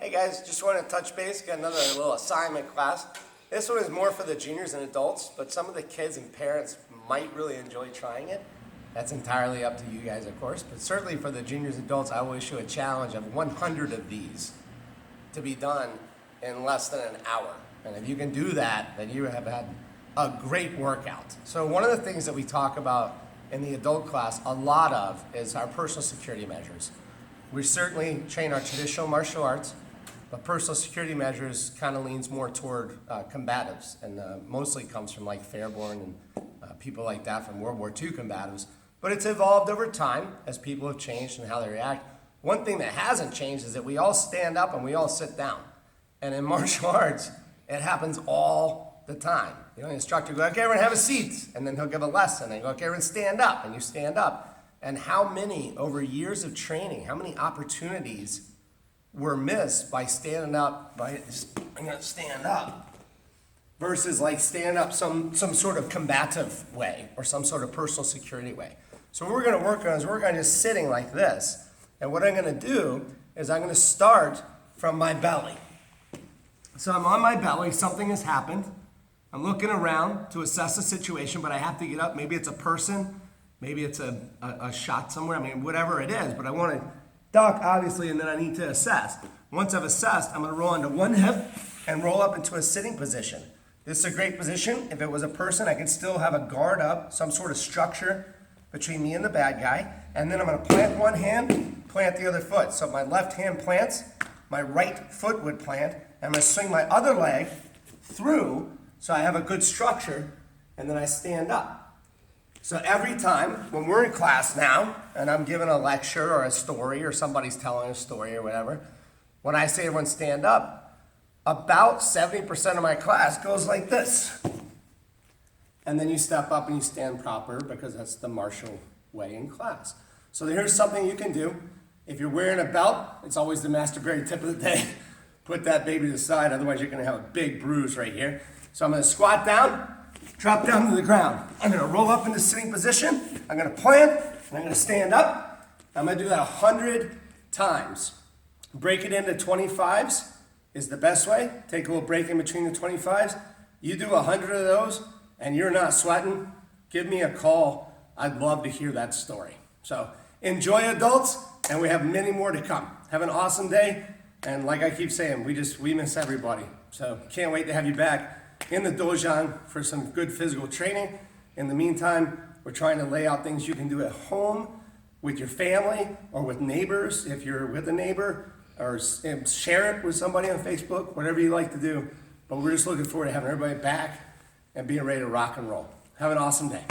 Hey guys, just wanted to touch base, got another little assignment class. This one is more for the juniors and adults, but some of the kids and parents might really enjoy trying it. That's entirely up to you guys, of course, but certainly for the juniors and adults, I will issue a challenge of 100 of these to be done in less than an hour. And if you can do that, then you have had a great workout. So one of the things that we talk about in the adult class a lot of is our personal security measures. We certainly train our traditional martial arts, but personal security measures kind of leans more toward combatives, and mostly comes from like Fairborn and people like that from World War II combatives. But it's evolved over time as people have changed and how they react. One thing that hasn't changed is that we all stand up and we all sit down. And in martial arts, it happens all the time. You know, the instructor will go, okay, everyone have a seat. And then he'll give a lesson and go, okay, everyone stand up. And you stand up. And how many, over years of training, how many opportunities were missed by standing up, I'm gonna stand up, versus like stand up some sort of combative way or some sort of personal security way. So what we're gonna work on is work on just sitting like this. And what I'm gonna do is I'm gonna start from my belly. So I'm on my belly, something has happened. I'm looking around to assess the situation, but I have to get up. Maybe it's a person, maybe it's a shot somewhere, I mean, whatever it is, but I wanna duck, obviously, and then I need to assess. Once I've assessed, I'm gonna roll onto one hip and roll up into a sitting position. This is a great position. If it was a person, I can still have a guard up, some sort of structure between me and the bad guy. And then I'm gonna plant one hand, plant the other foot. So my left hand plants, my right foot would plant, and I'm gonna swing my other leg through so I have a good structure, and then I stand up. So every time when we're in class now, and I'm giving a lecture or a story, or somebody's telling a story or whatever, when I say everyone stand up, about 70% of my class goes like this. And then you step up and you stand proper, because that's the martial way in class. So here's something you can do. If you're wearing a belt, it's always the master berry tip of the day. Put that baby to the side, otherwise you're gonna have a big bruise right here. So I'm gonna squat down, drop down to the ground. I'm gonna roll up into sitting position. I'm gonna plant, and I'm gonna stand up. I'm gonna do that 100 times. Break it into 25s is the best way. Take a little break in between the 25s. You do 100 of those, and you're not sweating, give me a call. I'd love to hear that story. So enjoy, adults, and we have many more to come. Have an awesome day, and like I keep saying, we miss everybody. So can't wait to have you back in the dojo for some good physical training. In the meantime, we're trying to lay out things you can do at home with your family or with neighbors, if you're with a neighbor, or share it with somebody on Facebook, whatever you like to do. But we're just looking forward to having everybody back and being ready to rock and roll. Have an awesome day.